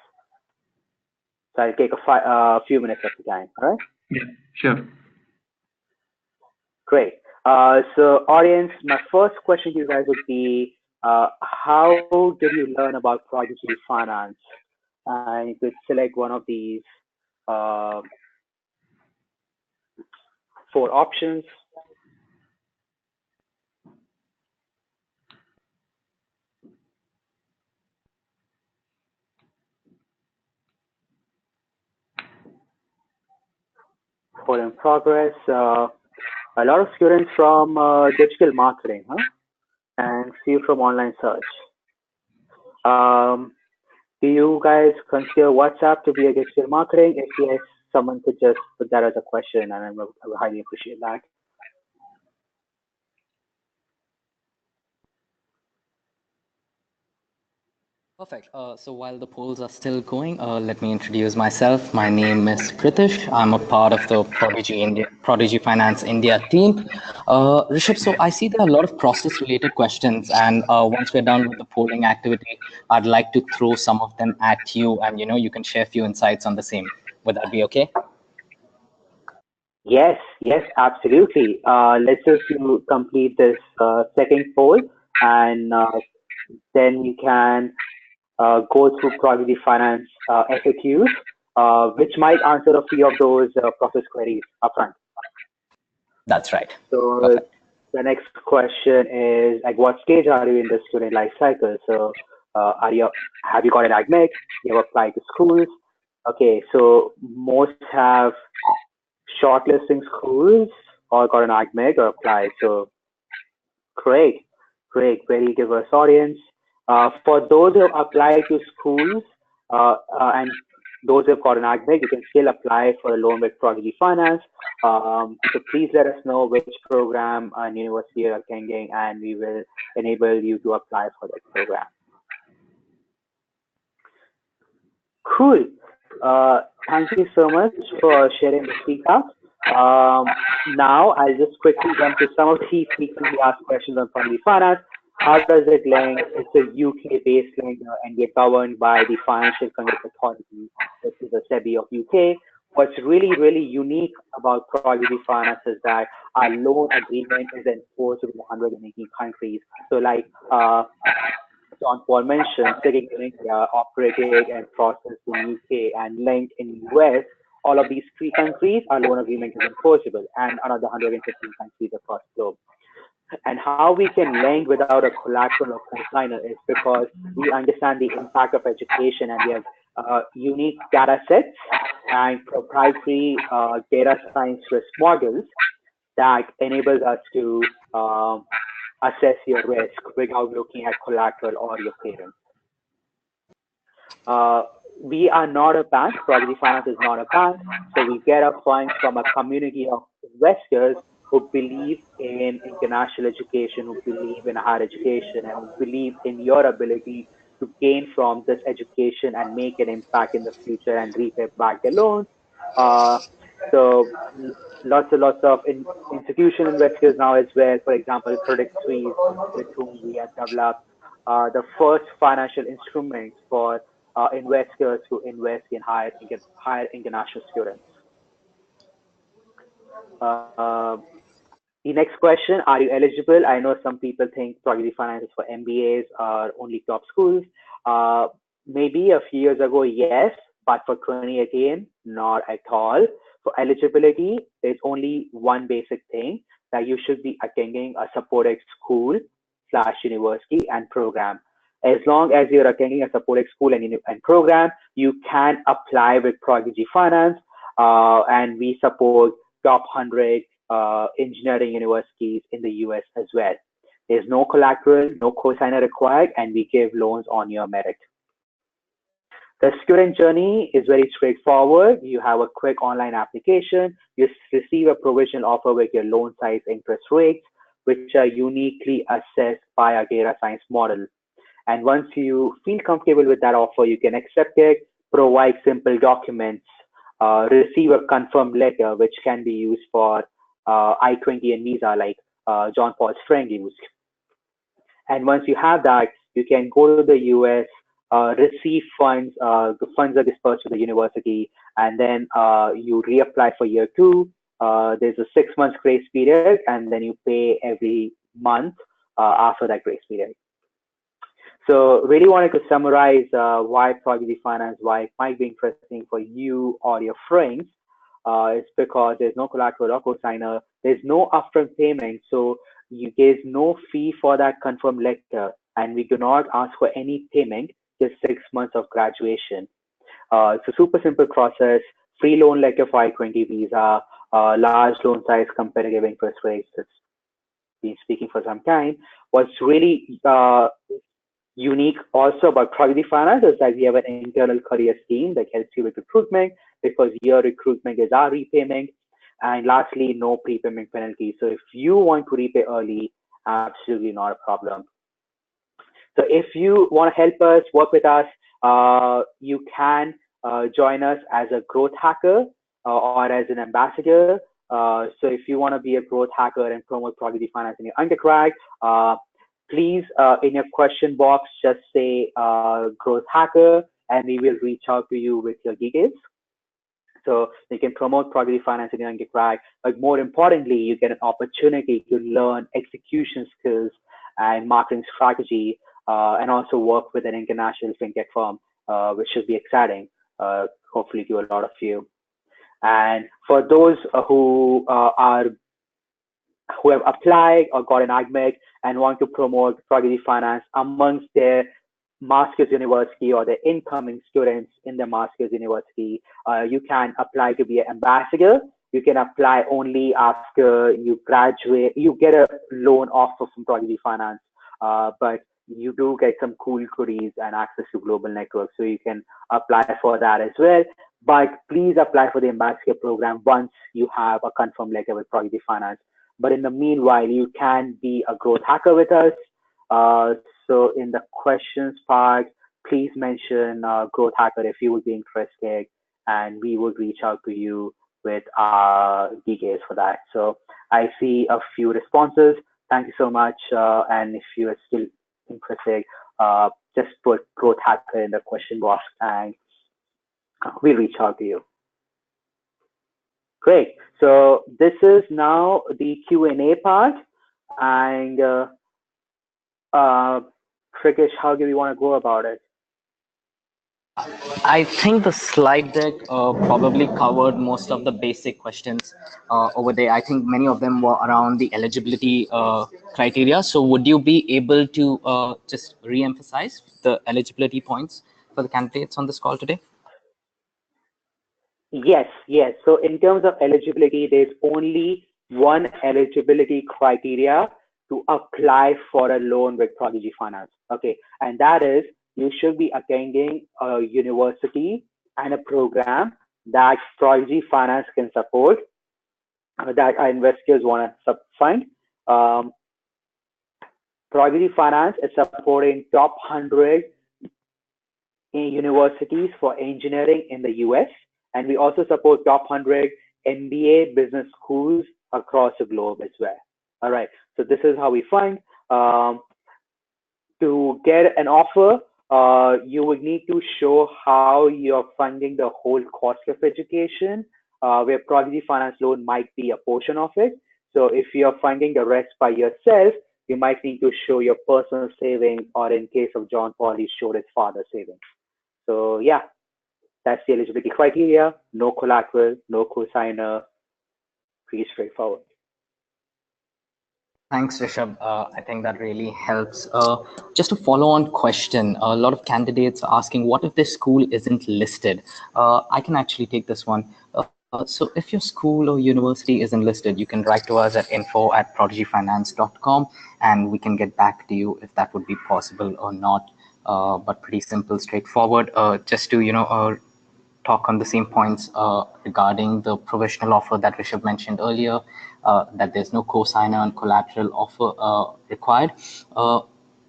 So I'll take a few minutes of the time. All right. Yeah. Sure. Great. So, audience, my first question to you guys would be, how did you learn about Prodigy Finance? And you could select one of these uh, four options. Poll in progress. A lot of students from digital marketing, huh? And few from online search. Um, do you guys consider WhatsApp to be a digital marketing? If yes, someone could just put that as a question, and I would highly appreciate that. Perfect. So while the polls are still going, let me introduce myself. My name is Pritish. I'm a part of the Prodigy Finance India team. Rishabh, so I see there are a lot of process-related questions, and once we're done with the polling activity, I'd like to throw some of them at you, and you can share a few insights on the same. Would that be okay? Yes, yes, absolutely. Let's just complete this second poll, and then you can go through Prodigy Finance FAQs, which might answer a few of those process queries upfront. That's right. So Perfect. the next question is, like, what stage are you in the student life cycle? So have you got an admit? You have applied to schools? Okay, so most have shortlisting schools or got an admit or applied. So great, great, very diverse audience. For those who have applied to schools and those who have got an admit, you can still apply for a loan with Prodigy Finance. So please let us know which program and university you're attending, and we will enable you to apply for that program. Cool. Thank you so much for sharing the feedback. Um, Now, I'll just quickly jump to some of the frequently asked questions on Prodigy Finance. How does it link? It's a UK-based lender and we're governed by the Financial Conduct Authority, which is the SEBI of UK. What's really, really unique about Prodigy Finance is that our loan agreement is enforced in 118 countries. So, like John Paul mentioned, sitting in India, operating and processed in UK, and linked in US, all of these three countries, our loan agreement is enforceable, and another 115 countries across the globe. And how we can lend without a collateral or cosigner is because we understand the impact of education, and we have unique data sets and proprietary data science risk models that enables us to assess your risk without looking at collateral or your parents. Uh, we are not a bank. Prodigy Finance is not a bank. So we get our funds from a community of investors who believe in international education, who believe in higher education, and who believe in your ability to gain from this education and make an impact in the future and repay back their loans. Uh, so lots and lots of institutional investors now as well. For example, Credit Suisse, with whom we have developed the first financial instruments for investors who invest in higher international students. Uh, the next question, are you eligible? I know some people think Prodigy Finance is for MBAs or only top schools. Uh, Maybe a few years ago, yes, but for 2018, not at all. For eligibility, there's only one basic thing, that you should be attending a supported school slash university and program. As long as you're attending a supported school and program, you can apply with Prodigy Finance, and we support top 100 engineering universities in the US as well. There's no collateral, no cosigner required, and we give loans on your merit. The student journey is very straightforward. You have a quick online application. You receive a provisional offer with your loan size, interest rates, which are uniquely assessed by our data science model. And once you feel comfortable with that offer, you can accept it, provide simple documents, receive a confirmed letter, which can be used for I-20 and visa, like John Paul's friend used. And once you have that, you can go to the US, receive funds. The funds are dispersed to the university, and then you reapply for year two. There's a 6 months grace period, and then you pay every month after that grace period. So really wanted to summarize why Prodigy Finance, why it might be interesting for you or your friends. It's because there's no collateral or cosigner, there's no upfront payment, so there's no fee for that confirmed letter, and we do not ask for any payment, just 6 months of graduation. It's a super simple process, free loan letter for I-20 visa, large loan size, competitive interest rates. That's been speaking for some time. What's really unique also about Prodigy Finance is that we have an internal careers team that helps you with recruitment, because your recruitment is our repayment. And lastly, no prepayment penalty. So if you want to repay early, absolutely not a problem. So if you want to help us, work with us, you can join us as a growth hacker or as an ambassador. So if you want to be a growth hacker and promote Prodigy Finance in your undergrad, please, in your question box, just say growth hacker, and we will reach out to you with your details. So you can promote Prodigy Finance in your undergrad, but more importantly, you get an opportunity to learn execution skills and marketing strategy, and also work with an international fintech firm, which should be exciting, hopefully to a lot of you. And for those who have applied or got an admit and want to promote Prodigy Finance amongst their master's university or the incoming students in the master's university, you can apply to be an ambassador. You can apply only after you graduate. You get a loan offer from Prodigy Finance, but you do get some cool goodies and access to global networks, so you can apply for that as well. But please apply for the ambassador program once you have a confirmed letter with Prodigy Finance. But in the meanwhile, you can be a growth hacker with us. So in the questions part, please mention growth hacker if you would be interested, and we would reach out to you with details for that. So I see a few responses. Thank you so much. And if you are still interested, just put growth hacker in the question box, and we'll reach out to you. Great. So this is now the Q&A part, and Prakash, how do we want to go about it? I think the slide deck probably covered most of the basic questions over there. I think many of them were around the eligibility criteria. So would you be able to just re-emphasize the eligibility points for the candidates on this call today? Yes. So in terms of eligibility, there's only one eligibility criteria to apply for a loan with Prodigy Finance. Okay, and that is you should be attending a university and a program that Prodigy Finance can support, that our investors want to fund. Um, Prodigy Finance is supporting top 100 universities for engineering in the US, and we also support top 100 MBA business schools across the globe as well. All right, so this is how we fund. Um, to get an offer, you would need to show how you're funding the whole cost of education, where Prodigy Finance loan might be a portion of it. So if you're funding the rest by yourself, you might need to show your personal savings, or in case of John Paul, he showed his father's savings. So yeah, that's the eligibility criteria. No collateral, no cosigner, pretty straightforward. Thanks, Rishabh. I think that really helps. Just a follow-on question. A lot of candidates are asking, what if this school isn't listed? I can actually take this one. So if your school or university isn't listed, you can write to us at info@prodigyfinance.com, and we can get back to you if that would be possible or not. But pretty simple, straightforward. Just to, talk on the same points regarding the provisional offer that Rishabh mentioned earlier, that there's no cosigner and collateral offer required.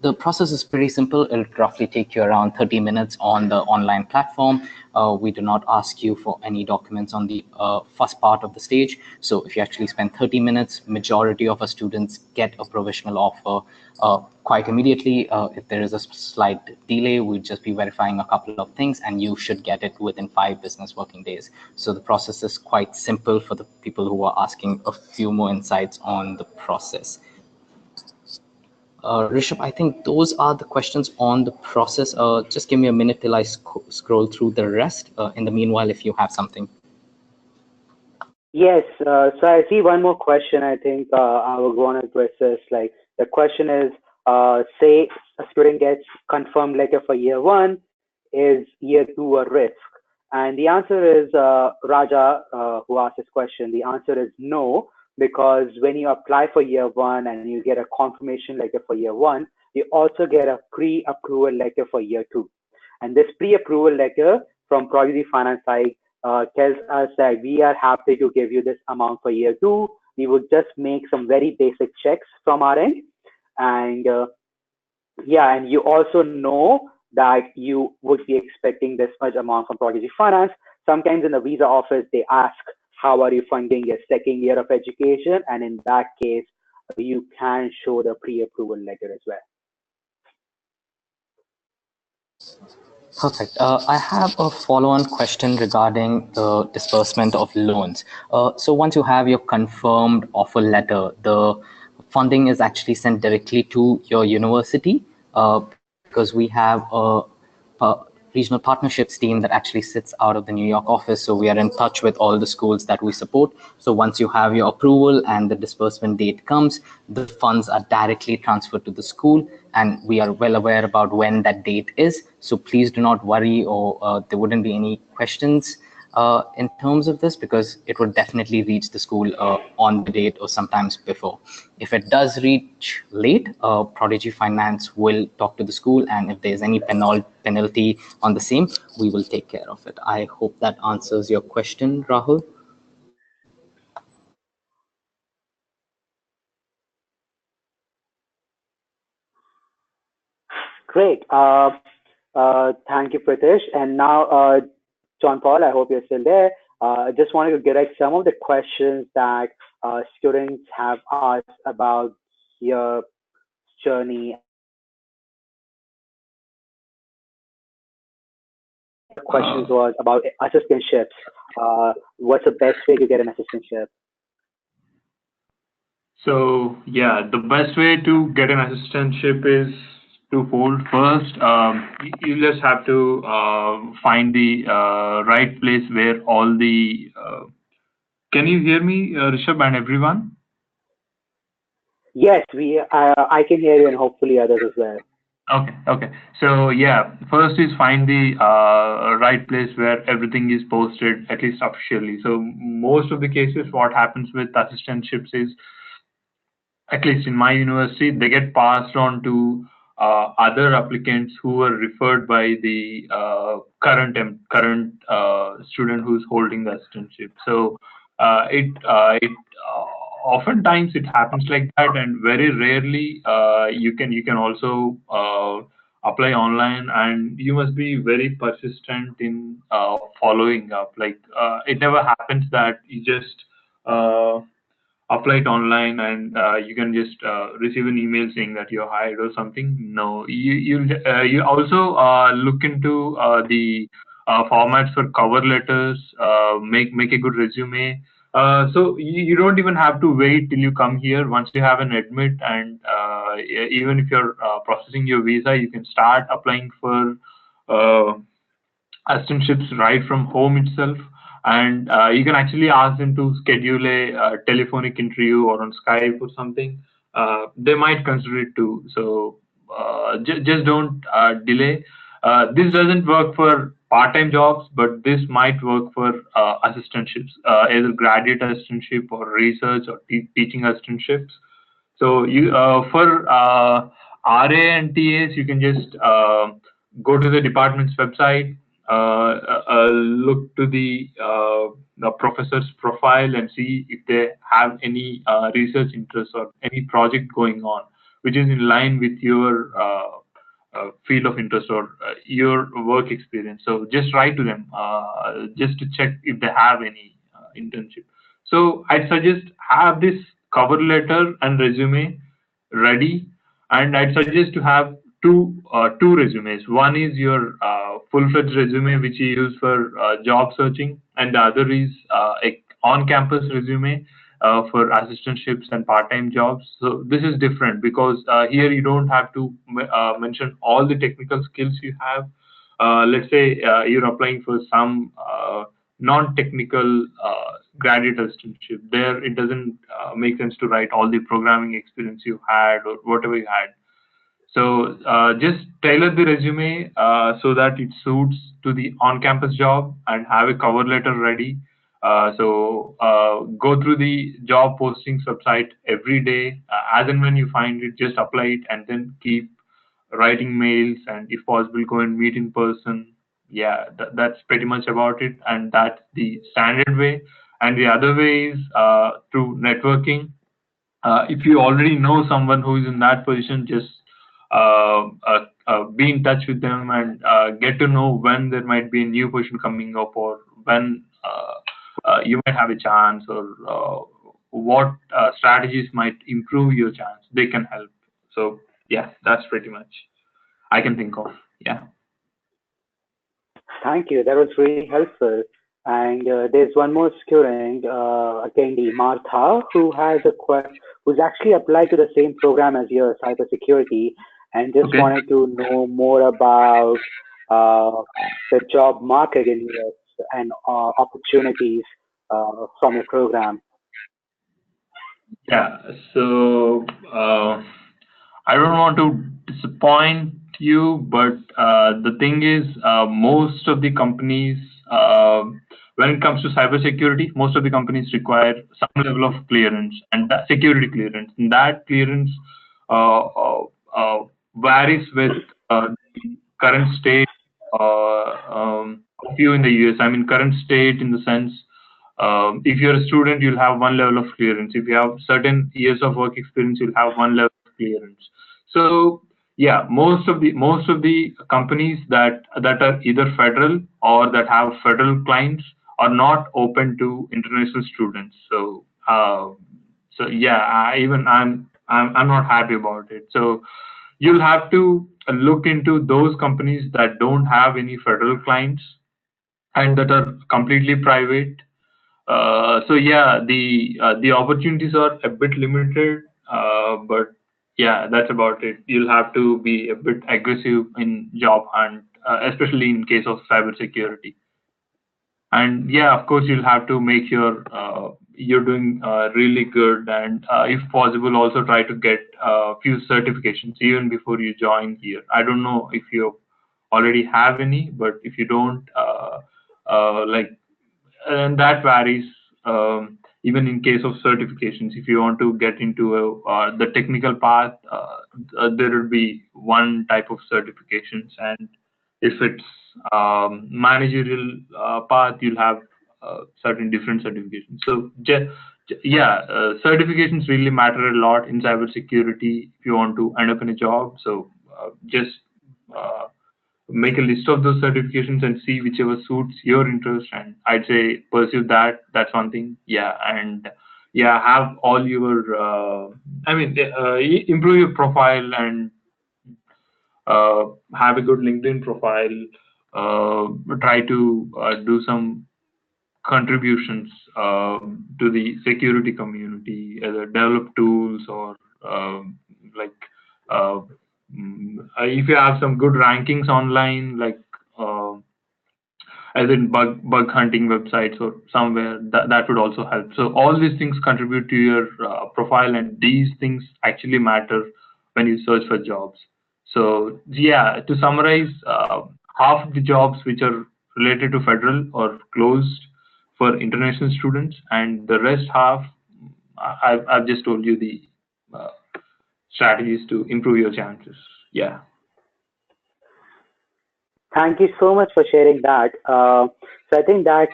The process is pretty simple. It'll roughly take you around 30 minutes on the online platform. We do not ask you for any documents on the first part of the stage. So if you actually spend 30 minutes, majority of our students get a provisional offer quite immediately. If there is a slight delay, we'll just be verifying a couple of things, and you should get it within 5 business working days. So the process is quite simple for the people who are asking a few more insights on the process. Rishabh, I think those are the questions on the process. Just give me a minute till I scroll through the rest. In the meanwhile, if you have something. Yes, so I see one more question. I think I will go on and address this. Like the question is, say a student gets confirmed letter for year one, is year two a risk? And the answer is, Raja, who asked this question, the answer is no, because when you apply for year one and you get a confirmation letter for year one, you also get a pre-approval letter for year two. And this pre-approval letter from Prodigy Finance side tells us that we are happy to give you this amount for year two. We would just make some very basic checks from our end. And yeah, and you also know that you would be expecting this much amount from Prodigy Finance. Sometimes in the visa office, they ask, how are you funding your second year of education? And in that case, you can show the pre-approval letter as well. Perfect. I have a follow-on question regarding the disbursement of loans. So once you have your confirmed offer letter, the funding is actually sent directly to your university, because we have a regional partnerships team that actually sits out of the New York office. So we are in touch with all the schools that we support. So once you have your approval and the disbursement date comes, the funds are directly transferred to the school, and we are well aware about when that date is. So please do not worry, or there wouldn't be any questions in terms of this, because it would definitely reach the school on the date or sometimes before. If it does reach late, Prodigy Finance will talk to the school, and if there's any penalty on the same, we will take care of it. I hope that answers your question, Rahul. Great. Thank you, Pritish. And now, John Paul, I hope you're still there. I just wanted to get at some of the questions that students have asked about your journey. The questions was about assistantships. What's the best way to get an assistantship? So yeah, the best way to get an assistantship is twofold. First, you just have to find the right place where all the. Can you hear me, Rishabh and everyone? Yes, I can hear you, and hopefully others as well. Okay, okay. So yeah, first is find the right place where everything is posted, at least officially. So most of the cases, what happens with assistantships is, at least in my university, they get passed on to other applicants who were referred by the current student who's holding the assistantship. So it oftentimes it happens like that, and very rarely you can also apply online, and you must be very persistent in following up. Like it never happens that you just uh, apply it online and you can just receive an email saying that you're hired or something. No, you also look into the formats for cover letters, make a good resume. So you don't even have to wait till you come here. Once you have an admit, and even if you're processing your visa, you can start applying for uh, assistantships right from home itself. And you can actually ask them to schedule a telephonic interview or on Skype or something. They might consider it too. So just don't delay. This doesn't work for part-time jobs, but this might work for assistantships, either graduate assistantship or research or teaching assistantships. So you for RA and TAs, you can just go to the department's website, look to the professor's profile and see if they have any research interests or any project going on, which is in line with your field of interest or your work experience. So just write to them just to check if they have any internship. So I'd suggest have this cover letter and resume ready, and I'd suggest to have two resumes. One is your full-fledged resume which you use for job searching, and the other is a on-campus resume for assistantships and part-time jobs. So this is different because here you don't have to mention all the technical skills you have. Let's say you're applying for some non-technical graduate assistantship. There, it doesn't make sense to write all the programming experience you had or whatever you had. So just tailor the resume so that it suits to the on-campus job, and have a cover letter ready. So go through the job postings website every day. As and when you find it, just apply it, and then keep writing mails, and if possible, go and meet in person. Yeah, that's pretty much about it, and that's the standard way. And the other way is through networking. If you already know someone who is in that position, just be in touch with them and get to know when there might be a new position coming up, or when you might have a chance, or what strategies might improve your chance. They can help. So yeah, that's pretty much I can think of. Yeah. Thank you. That was really helpful. And there's one more student, attendee, Martha, who's actually applied to the same program as your cybersecurity, and just Okay. wanted to know more about uh, the job market in US and opportunities from your program. Yeah. So I don't want to disappoint you, but the thing is, most of the companies, when it comes to cybersecurity, most of the companies require some level of clearance, and that security clearance. And that clearance uh, uh, uh, varies with the current state of you in the US. I mean, current state in the sense, if you're a student, you'll have one level of clearance. If you have certain years of work experience, you'll have one level of clearance. So yeah, most of the companies that are either federal or that have federal clients are not open to international students. So yeah, I'm not happy about it. So you'll have to look into those companies that don't have any federal clients and that are completely private. So yeah, the opportunities are a bit limited, but yeah, that's about it. You'll have to be a bit aggressive in job hunt, especially in case of cybersecurity. And yeah, of course, you'll have to make you're doing really good, and if possible, also try to get a few certifications even before you join here. I don't know if you already have any, but if you don't, like, and that varies. Even in case of certifications, if you want to get into the technical path, there will be one type of certifications, and if it's managerial path, you'll have certain different certifications. So yeah, certifications really matter a lot in cybersecurity if you want to end up in a job. So just uh, make a list of those certifications and see whichever suits your interest, and I'd say pursue that. That's one thing. Yeah. And yeah, have all your improve your profile, and have a good LinkedIn profile. Try to do some contributions to the security community, either develop tools or like uh, if you have some good rankings online, like uh, as in bug hunting websites or somewhere, that would also help. So all these things contribute to your profile, and these things actually matter when you search for jobs. So yeah, to summarize, half of the jobs which are related to federal or closed for international students, and the rest half, I've just told you the uh, strategies to improve your chances. Yeah. Thank you so much for sharing that. So I think that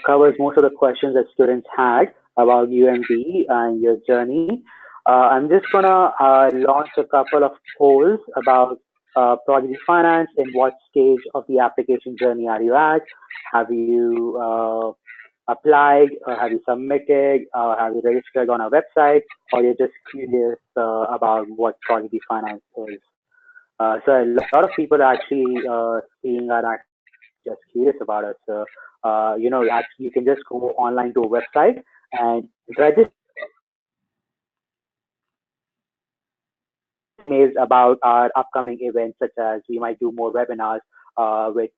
covers most of the questions that students had about UMB and your journey. I'm just gonna launch a couple of polls about Prodigy Finance. In what stage of the application journey are you at? Have you applied, or have you submitted, have you registered on our website, or you're just curious about what Prodigy Finance is? So a lot of people are actually seeing are actually just curious about us. So, actually, you can just go online to a website and register your email is about our upcoming events, such as we might do more webinars with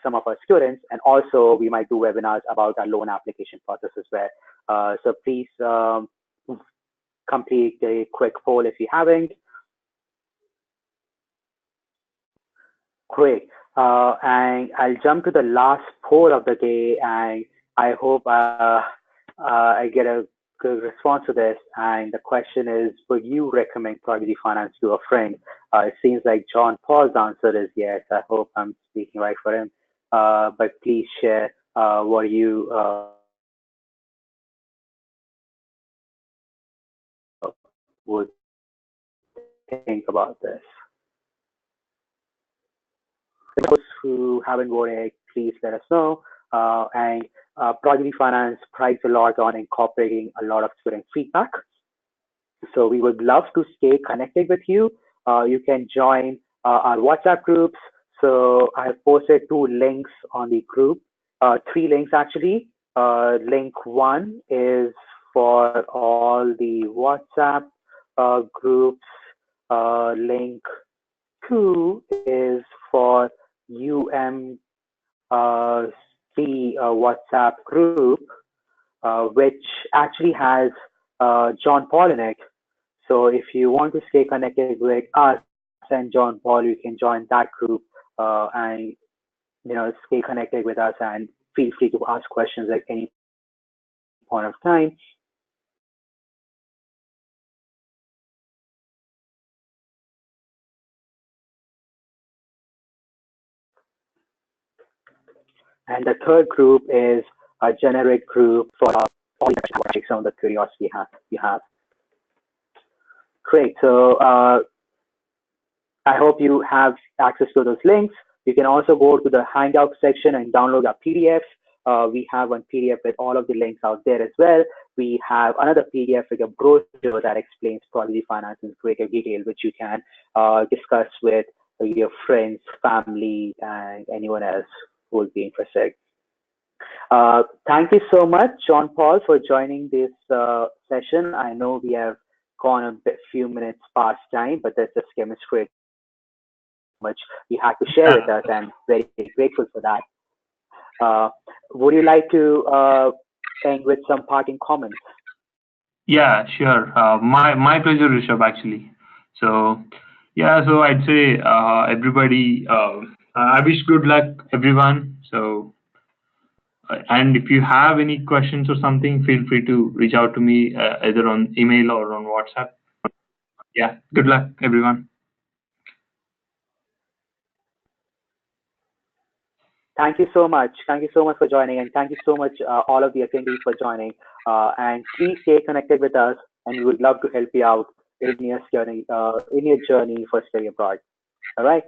some of our students, and also we might do webinars about our loan application process as well. So please complete a quick poll if you haven't. Great. And I'll jump to the last poll of the day, and I hope I get a good response to this. And the question is, would you recommend Prodigy Finance to a friend? It seems like John Paul's answer is yes. I hope I'm speaking right for him. But please share what you would think about this. Those who haven't voted, please let us know. And Prodigy Finance prides a lot on incorporating a lot of student feedback. So we would love to stay connected with you. You can join our WhatsApp groups. So I have posted 2 links on the group, 3 links actually. Link 1 is for all the WhatsApp groups. Link 2 is for UMC WhatsApp group, which actually has John Paul in it. So if you want to stay connected with us and John Paul, you can join that group and stay connected with us, and feel free to ask questions at any point of time. And the third group is a generic group for all the some of the curiosity you have. Great. So I hope you have access to those links. You can also go to the Hangout section and download our PDFs. We have one PDF with all of the links out there as well. We have another PDF with a brochure that explains Prodigy Finance in greater detail, which you can discuss with your friends, family, and anyone else who will be interested. Thank you so much, John Paul, for joining this session. I know we have gone a few minutes past time, but that's just demonstrates how much you had to share with us, and very grateful for that. Would you like to end with some parting comments. Yeah, sure. My pleasure, Rishabh, actually. So, yeah, so I'd say everybody, I wish good luck, everyone. So, and if you have any questions or something, feel free to reach out to me either on email or on WhatsApp. Yeah, good luck, everyone. Thank you so much. Thank you so much for joining, and thank you so much, all of the attendees, for joining. And please stay connected with us, and we would love to help you out in your journey for study abroad. All right.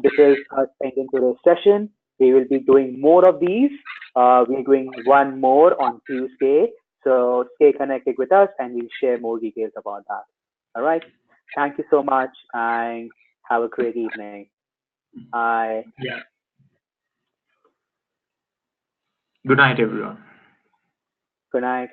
This is us ending today's session. We will be doing more of these. We're doing one more on Tuesday. So stay connected with us, and we'll share more details about that. All right. Thank you so much, and have a great evening. Bye. Yeah. Good night, everyone. Good night.